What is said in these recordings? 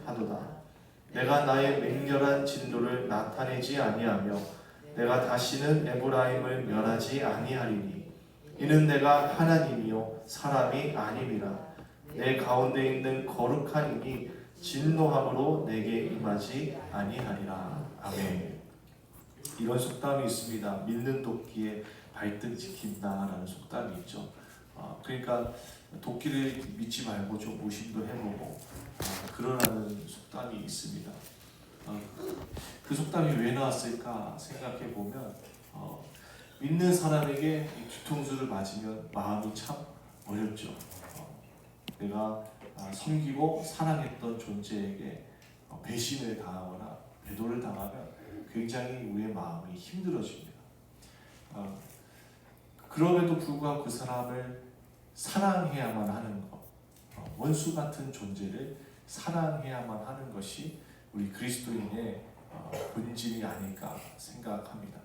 하도다. 내가 나의 맹렬한 진노를 나타내지 아니하며 내가 다시는 에브라임을 멸하지 아니하리니 이는 내가 하나님이요 사람이 아님이라. 내 가운데 있는 거룩한 이니 진노함으로 내게 임하지 아니하리라. 아멘. 이런 속담이 있습니다. 믿는 도끼에 발등 지킨다라는 속담이 있죠. 그러니까 도끼를 믿지 말고 좀 의심도 해보고 그러라는 속담이 있습니다. 그 속담이 왜 나왔을까 생각해 보면 믿는 사람에게 이 뒤통수를 맞으면 마음이 참 어렵죠. 내가 섬기고 사랑했던 존재에게 배신을 당하거나 배도를 당하면 굉장히 우리의 마음이 힘들어집니다. 그럼에도 불구하고 그 사람을 사랑해야만 하는 것, 원수 같은 존재를 사랑해야만 하는 것이 우리 그리스도인의 본질이 아닐까 생각합니다.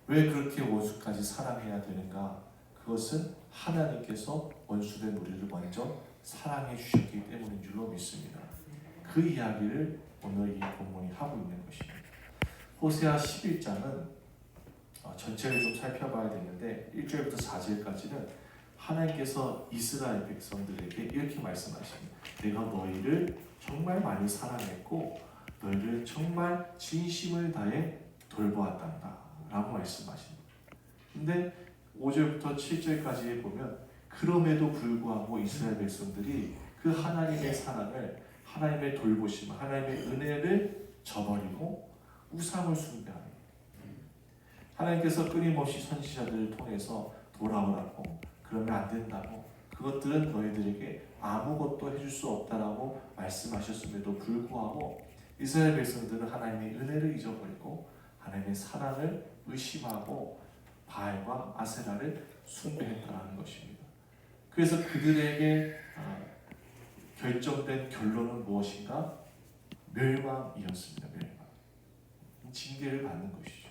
왜 그렇게 원수까지 사랑해야 되는가? 그것은 하나님께서 원수된 우리를 먼저 사랑해 주셨기 때문인 줄로 믿습니다. 그 이야기를 오늘 이 본문이 하고 있는 것입니다. 호세아 11장은 전체를 좀 살펴봐야 되는데 1절부터 4절까지는 하나님께서 이스라엘 백성들에게 이렇게 말씀하십니다. 내가 너희를 정말 많이 사랑했고 너희를 정말 진심을 다해 돌보았단다 라고 말씀하십니다. 근데 5절부터 7절까지 보면 그럼에도 불구하고 이스라엘 백성들이 그 하나님의 사랑을, 하나님의 돌보심, 하나님의 은혜를 저버리고 우상을 숭배합니다. 하나님께서 끊임없이 선지자들을 통해서 돌아오라고, 그러면 안 된다고, 그것들은 너희들에게 아무것도 해줄 수 없다라고 말씀하셨음에도 불구하고 이스라엘 백성들은 하나님의 은혜를 잊어버리고 하나님의 사랑을 의심하고 바알과 아세라를 숭배했다는 것입니다. 그래서 그들에게 결정된 결론은 무엇인가? 멸망이었습니다. 멸망. 징계를 받는 것이죠.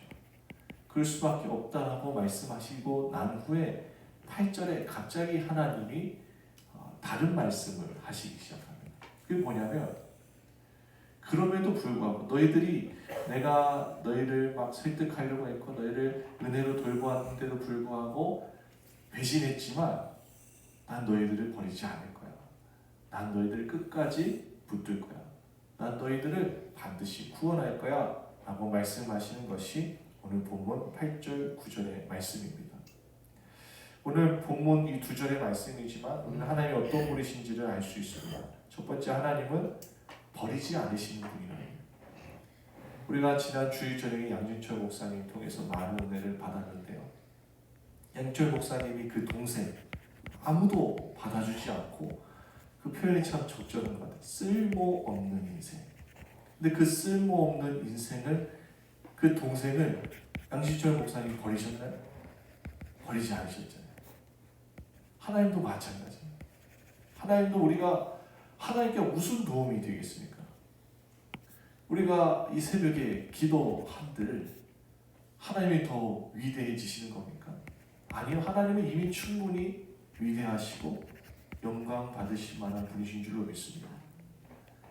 그럴 수밖에 없다라고 말씀하시고 난 후에 8절에 갑자기 하나님이 다른 말씀을 하시기 시작합니다. 그게 뭐냐면 그럼에도 불구하고 너희들이 내가 너희를 막 설득하려고 했고 너희를 은혜로 돌보았는데도 불구하고 배신했지만 난 너희들을 버리지 않을 거야. 난 너희들을 끝까지 붙들 거야. 난 너희들을 반드시 구원할 거야 라고 말씀하시는 것이 오늘 본문 8절 9절의 말씀입니다. 오늘 본문 이 두 절의 말씀이지만 우리는 하나님이 어떤 분이신지를 알 수 있습니다. 첫 번째, 하나님은 버리지 않으시는 분이라는 거예요. 우리가 지난 주일 저녁에 양진철 목사님 통해서 많은 은혜를 받았는데요. 양진철 목사님이 그 동생 아무도 받아주지 않고 그 표현이 참 적절한 것 같아요. 쓸모없는 인생. 근데 그 쓸모없는 인생을 그 동생을 양진철 목사님이 버리셨나요? 버리지 않으셨잖아요. 하나님도 마찬가지예요. 하나님도 우리가 하나님께 무슨 도움이 되겠습니까? 우리가 이 새벽에 기도한들 하나님이 더 위대해지시는 겁니까? 아니요. 하나님은 이미 충분히 위대하시고 영광 받으실 만한 분이신 줄로 믿습니다.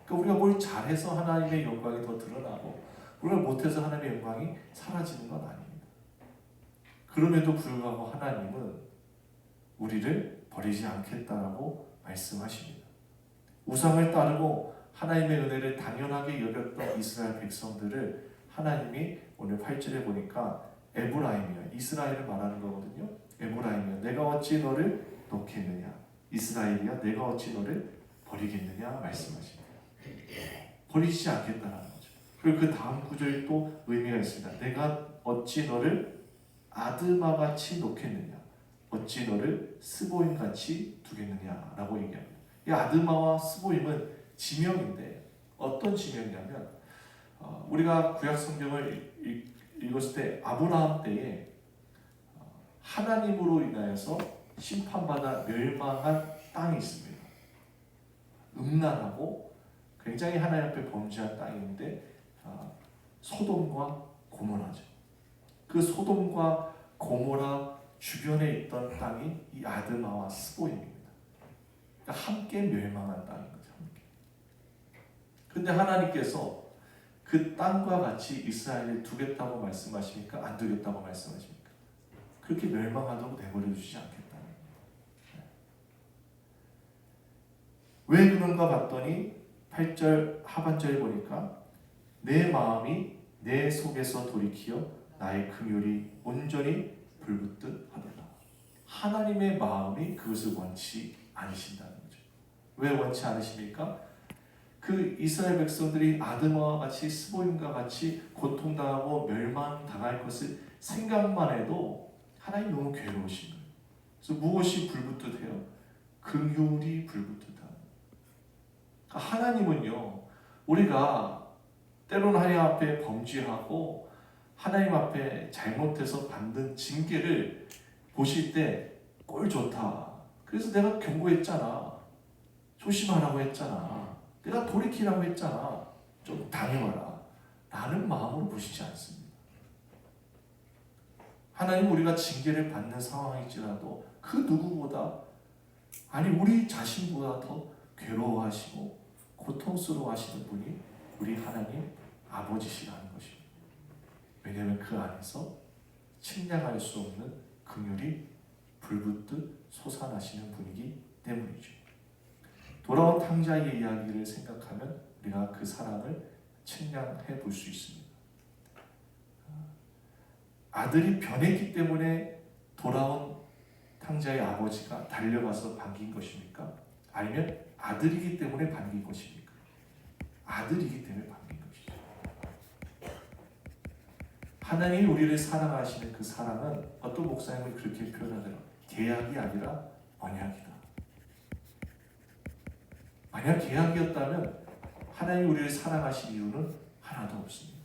그러니까 우리가 뭘 잘해서 하나님의 영광이 더 드러나고 우리가 못해서 하나님의 영광이 사라지는 건 아닙니다. 그럼에도 불구하고 하나님은 우리를 버리지 않겠다라고 말씀하십니다. 우상을 따르고 하나님의 은혜를 당연하게 여겼던 이스라엘 백성들을 하나님이 오늘 8절에 보니까 에브라임이야, 이스라엘을 말하는 거거든요. 에브라임이야, 내가 어찌 너를 놓겠느냐. 이스라엘이야, 내가 어찌 너를 버리겠느냐 말씀하십니다. 버리지 않겠다라는 거죠. 그리고 그 다음 구절이 또 의미가 있습니다. 내가 어찌 너를 아드마같이 놓겠느냐, 어찌 너를 스보임같이 두겠느냐라고 얘기합니다. 이 아드마와 스보임은 지명인데 어떤 지명이냐면 우리가 구약 성경을 읽었을 때 아브라함 때에 하나님으로 인하여서 심판받아 멸망한 땅이 있습니다. 음란하고 굉장히 하나님 앞에 범죄한 땅인데 소돔과 고모라죠. 그 소돔과 고모라 주변에 있던 땅이 이 아드마와 스보임입니다. 함께 멸망한 땅인 거죠. 근데 하나님께서 그 땅과 같이 이스라엘을 두겠다고 말씀하십니까? 안 두겠다고 말씀하십니까? 그렇게 멸망하도록 내버려 두지 않겠다는 거예요. 왜 그런가 봤더니 8절 하반절에 보니까 내 마음이 내 속에서 돌이키어 나의 긍휼이 온전히 불붙듯 하더라. 하나님의 마음이 그것을 원치 않으신다는 거죠. 왜 원치 않으십니까? 그 이스라엘 백성들이 아드마와 같이 스보임과 같이 고통당하고 멸망당할 것을 생각만 해도 하나님 너무 괴로우신 거예요. 그래서 무엇이 불붙듯해요? 긍휼이 불붙듯하다. 그러니까 하나님은요, 우리가 때로는 하나님 앞에 범죄하고 하나님 앞에 잘못해서 받는 징계를 보실 때 꼴 좋다. 그래서 내가 경고했잖아. 조심하라고 했잖아. 내가 돌이키라고 했잖아. 좀 당해봐라. 라는 마음으로 보시지 않습니다. 하나님 우리가 징계를 받는 상황일지라도 그 누구보다 아니 우리 자신보다 더 괴로워하시고 고통스러워하시는 분이 우리 하나님 아버지시라는 것입니다. 왜냐하면 그 안에서 측량할 수 없는 긍휼이 불붙듯 솟아나시는 분이기 때문이죠. 돌아온 탕자의 이야기를 생각하면 우리가 그 사랑을 측량해 볼 수 있습니다. 아들이 변했기 때문에 돌아온 탕자의 아버지가 달려가서 반긴 것입니까? 아니면 아들이기 때문에 반긴 것입니까? 아들이기 때문에 반긴 것이죠. 하나님이 우리를 사랑하시는 그 사랑은 어떤 목사님은 그렇게 표현하더라고요. 계약이 아니라 언약이다. 만약 계약이었다면 하나님 우리를 사랑하신 이유는 하나도 없습니다.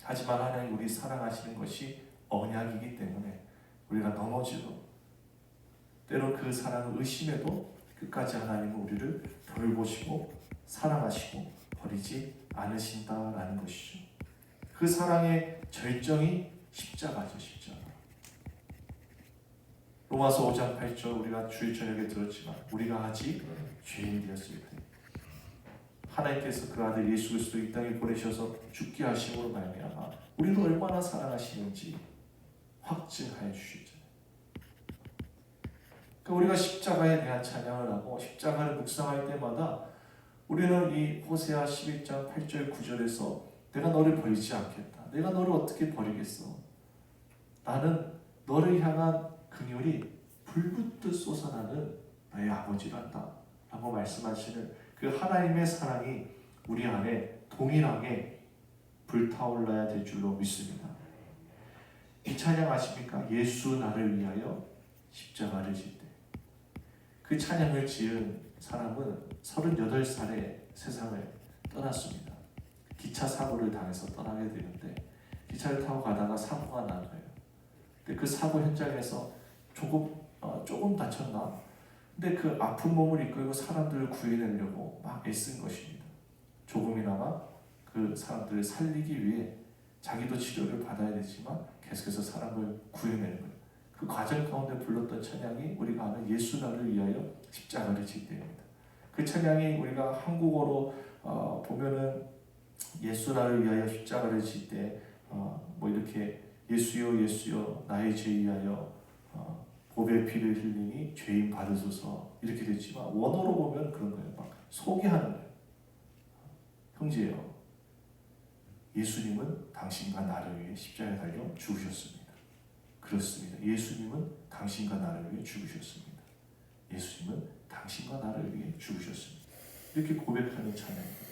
하지만 하나님 우리 사랑하시는 것이 언약이기 때문에 우리가 넘어지도 때로 그 사랑을 의심해도 끝까지 하나님은 우리를 돌보시고 사랑하시고 버리지 않으신다라는 것이죠. 그 사랑의 절정이 십자가죠. 십자가. 로마서 5장 8절 우리가 주일 저녁에 들었지만 우리가 아직 죄인 되었을 때 하나님께서 그 아들 예수 그리스도 이 땅에 보내셔서 죽게 하심으로 말미암아 우리를 얼마나 사랑하시는지 확증하여 주셨잖아요. 그러니까 우리가 십자가에 대한 찬양을 하고 십자가를 묵상할 때마다 우리는 이 호세아 11장 8절 9절에서 내가 너를 버리지 않겠다. 내가 너를 어떻게 버리겠어. 나는 너를 향한 긍휼이 불붙듯 솟아나는 나의 아버지란다 라고 말씀하시는 그 하나님의 사랑이 우리 안에 동일하게 불타올라야 될 줄로 믿습니다. 이 찬양 아십니까? 예수 나를 위하여 십자가를 질 때. 그 찬양을 지은 사람은 38살에 세상을 떠났습니다. 기차 사고를 당해서 떠나게 되는데 기차를 타고 가다가 사고가 난 거예요. 근데 그 사고 현장에서 조금 다쳤나? 근데 그 아픈 몸을 이끌고 사람들을 구해내려고 막 애쓴 것입니다. 조금이나마 그 사람들을 살리기 위해 자기도 치료를 받아야 되지만 계속해서 사람을 구해내는 거예요. 그 과정 가운데 불렀던 찬양이 우리가 아는 예수 나를 위하여 십자가를 질 때입니다. 그 찬양이 우리가 한국어로 보면은 예수 나를 위하여 십자가를 질 때 뭐 이렇게 예수여 예수여 나의 죄 위하여 보배 피를 흘리니 죄인 받으소서 이렇게 됐지만 원어로 보면 그런 거예요. 막 소개하는 거예요. 형제여, 예수님은 당신과 나를 위해 십자가에 달려 죽으셨습니다. 그렇습니다. 예수님은 당신과 나를 위해 죽으셨습니다. 예수님은 당신과 나를 위해 죽으셨습니다. 이렇게 고백하는 찬양입니다.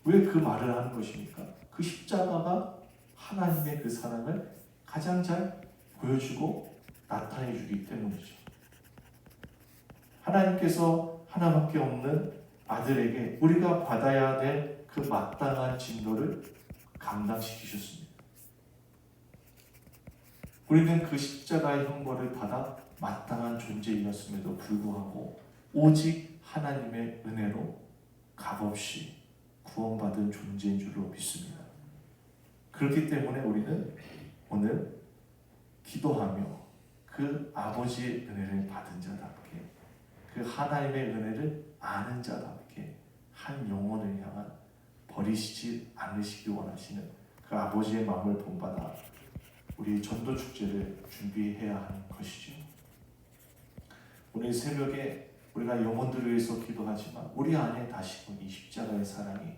왜 그 말을 하는 것입니까? 그 십자가가 하나님의 그 사랑을 가장 잘 보여주고 나타내 주기 때문이죠. 하나님께서 하나밖에 없는 아들에게 우리가 받아야 될 그 마땅한 진노를 감당시키셨습니다. 우리는 그 십자가의 형벌을 받아 마땅한 존재이었음에도 불구하고 오직 하나님의 은혜로 값없이 구원받은 존재인 줄로 믿습니다. 그렇기 때문에 우리는 오늘 기도하며 그 아버지의 은혜를 받은 자답게 그 하나님의 은혜를 아는 자답게 한 영혼을 향한 버리시지 않으시기 원하시는 그 아버지의 마음을 본받아 우리 전도 축제를 준비해야 하는 것이죠. 오늘 새벽에 우리가 영혼들을 위해서 기도하지만 우리 안에 다시금 이 십자가의 사랑이,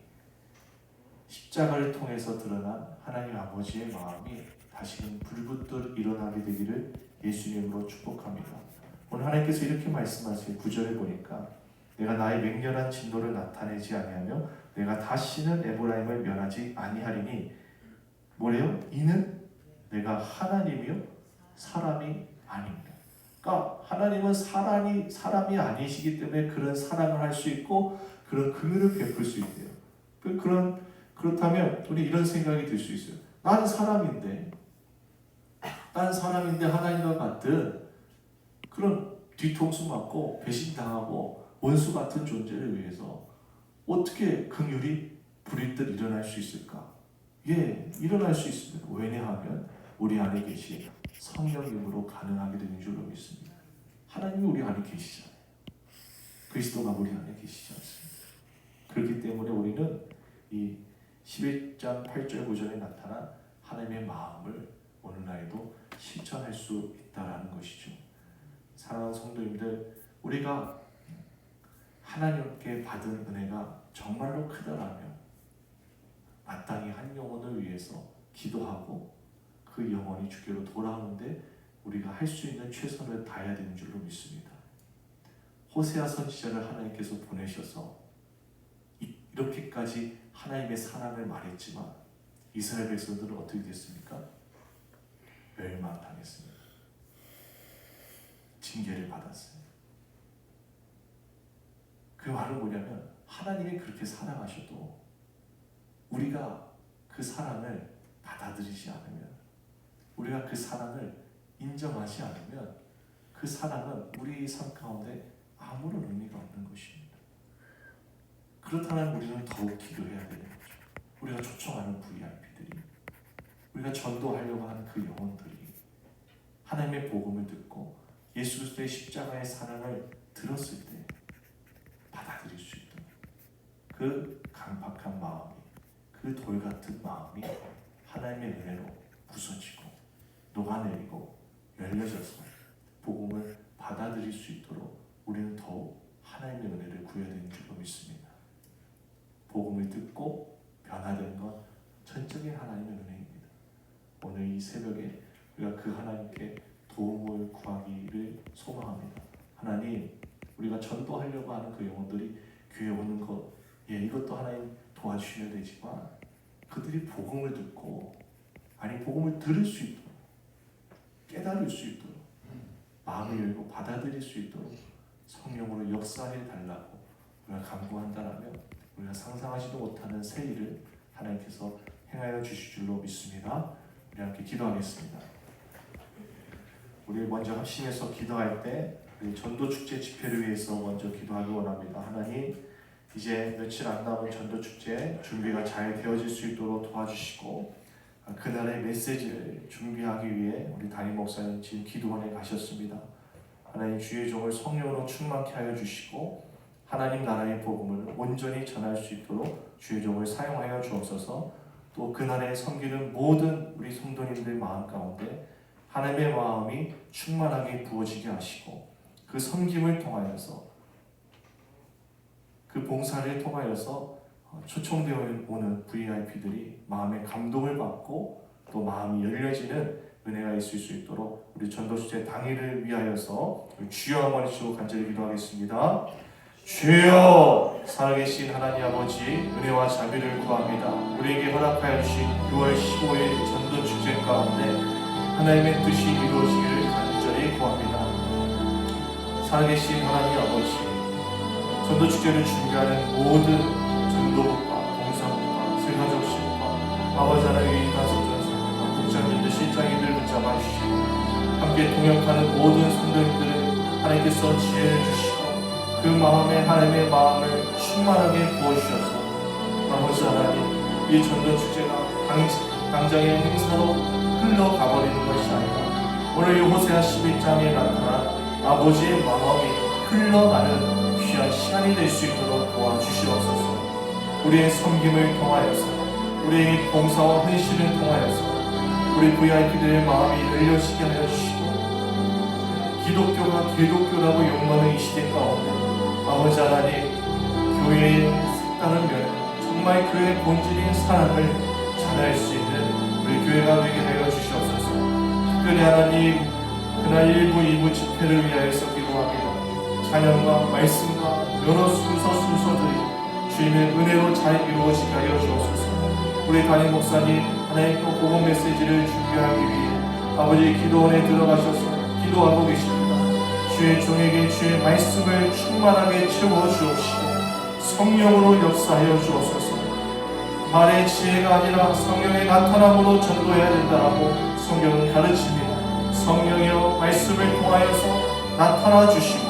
십자가를 통해서 드러난 하나님 아버지의 마음이 다시금 불붙듯 일어나게 되기를 예수님으로 축복합니다. 오늘 하나님께서 이렇게 말씀하세요. 9절에 보니까 내가 나의 맹렬한 진노를 나타내지 아니하며 내가 다시는 에브라임을 멸하지 아니하리니 뭐래요? 이는 내가 하나님이요 사람이 아닙니다. 그러니까 하나님은 사람이 아니시기 때문에 그런 사랑을 할 수 있고 그런 긍휼을 베풀 수 있대요. 그렇다면 우리 이런 생각이 들 수 있어요. 나는 사람인데 하나님과 같은 그런 뒤통수 맞고 배신당하고 원수 같은 존재를 위해서 어떻게 긍휼이 불일듯 일어날 수 있을까? 예, 일어날 수 있습니다. 왜냐하면 우리 안에 계신 성령님으로 가능하게 되는 줄로 믿습니다. 하나님이 우리 안에 계시잖아요. 그리스도가 우리 안에 계시지 않습니까? 그렇기 때문에 우리는 이 11장 8절 9절에 나타난 하나님의 마음을 오늘날에도 실천할 수 있다는 것이죠. 사랑하는 성도님들, 우리가 하나님께 받은 은혜가 정말로 크다라면 마땅히 한 영혼을 위해서 기도하고 그 영혼이 주께로 돌아오는데 우리가 할 수 있는 최선을 다해야 되는 줄로 믿습니다. 호세아 선지자를 하나님께서 보내셔서 이렇게까지 하나님의 사랑을 말했지만 이스라엘 백성들은 어떻게 됐습니까? 멸망당했습니다. 징계를 받았어요. 그 말은 뭐냐면 하나님이 그렇게 사랑하셔도 우리가 그 사랑을 받아들이지 않으면, 우리가 그 사랑을 인정하지 않으면 그 사랑은 우리 삶 가운데 아무런 의미가 없는 것입니다. 그렇다면 우리는 더욱 기도해야 되는 거죠. 우리가 초청하는 VIP들이, 우리가 전도하려고 하는 그 영혼들이 하나님의 복음을 듣고 예수 그리스도의 십자가의 사랑을 들었을 때 받아들일 수 있도록 그 강팍한 마음이, 그 돌 같은 마음이 하나님의 은혜로 부서지고 녹아내리고 열려져서 복음을 받아들일 수 있도록 우리는 더욱 하나님의 은혜를 구해야 되는 줄로 믿습니다. 복음을 듣고 변화되는 건 전적인 하나님의 은혜입니다. 오늘 이 새벽에 우리가 그 하나님께 도움을 구하기를 소망합니다. 하나님, 우리가 전도하려고 하는 그 영혼들이 교회에 오는 것, 예, 이것도 하나님 도와주셔야 되지만 그들이 복음을 듣고, 아니 복음을 들을 수 있도록, 깨달을 수 있도록, 마음을 열고 받아들일 수 있도록 성령으로 역사해 달라고 우리가 간구한다라면 우리가 상상하지도 못하는 새 일을 하나님께서 행하여 주실 줄로 믿습니다. 우리 함께 기도하겠습니다. 우리 먼저 합심해서 기도할 때 우리 전도축제 집회를 위해서 먼저 기도하기 원합니다. 하나님, 이제 며칠 안 남은 전도축제 준비가 잘 되어질 수 있도록 도와주시고 그날의 메시지를 준비하기 위해 우리 담임 목사님 지금 기도원에 가셨습니다. 하나님, 주의 종을 성령으로 충만케 하여 주시고 하나님 나라의 복음을 온전히 전할 수 있도록 주의 종을 사용하여 주옵소서. 또 그날에 섬기는 모든 우리 성도님들 마음 가운데 하나님의 마음이 충만하게 부어지게 하시고 그 섬김을 통하여서, 그 봉사를 통하여서 초청되어 오는 VIP들이 마음의 감동을 받고 또 마음이 열려지는 은혜가 있을 수 있도록 우리 전도축제 당일을 위하여서 주여 한번 해주시고 간절히 기도하겠습니다. 주여, 살아계신 하나님 아버지, 은혜와 자비를 구합니다. 우리에게 허락하여 주신 6월 15일 전도축제 가운데 하나님의 뜻이 이루어지기를 간절히 구합니다. 살아계신 하나님 아버지, 전도축제를 준비하는 모든 전도부과 봉사부과 세가족실과 아버지 하나님의 가석전사님과 국장님들, 실장님들 붙잡아 주시고 함께 동역하는 모든 성도님들을 하나님께서 지혜를 주시고 그 마음에 하나님의 마음을 충만하게 부어주셔서 아버지 하나님, 이 전도축제가 당장의 행사로 흘러가버리는 것이 아니라 오늘 이 호세아 11장에 나타난 아버지의 마음이 흘러가는 귀한 시간이 될 수 있도록 도와주시옵소서. 우리의 섬김을 통하여서, 우리의 봉사와 헌신을 통하여서 우리 VIP들의 마음이 열려지게 하여 주시고, 기독교가 개독교라고 욕먹는 이 시대 가운데 아버지 하나님, 교회의 색다른 면, 정말 교회의 본질인 사랑을 전할 수 있는 우리 교회가 되게 하여 주시옵소서. 특별히 하나님, 그날 1부, 2부 집회를 위하여서 기도합니다. 찬양과 말씀과 여러 순서들이 주님의 은혜로 잘 이루어지게 하여 주옵소서. 우리 담임 목사님, 하나님 또 복음 메시지를 준비하기 위해 아버지 기도원에 들어가셔서 기도하고 계십니다. 주의 종에게 주의 말씀을 충만하게 채워 주옵시고 성령으로 역사하여 주옵소서. 말의 지혜가 아니라 성령의 나타남으로 전도해야 된다라고 성경은 가르칩니다. 성령이여 말씀을 통하여서 나타나 주시고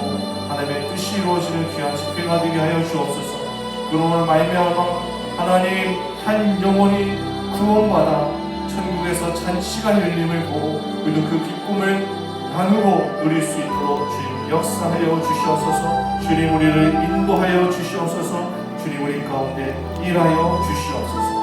하나님의 뜻이 이루어지는 귀한 집회가 되게 하여 주옵소서. 그러므로 말미암아 하나님, 한 영혼이 구원받아 천국에서 잔치가 열림을 보고 우리도 그 기쁨을 나누고 누릴 수 있도록 주님 역사하여 주시옵소서. 주님 우리를 인도하여 주시옵소서. 주님 우리 가운데 일하여 주시옵소서.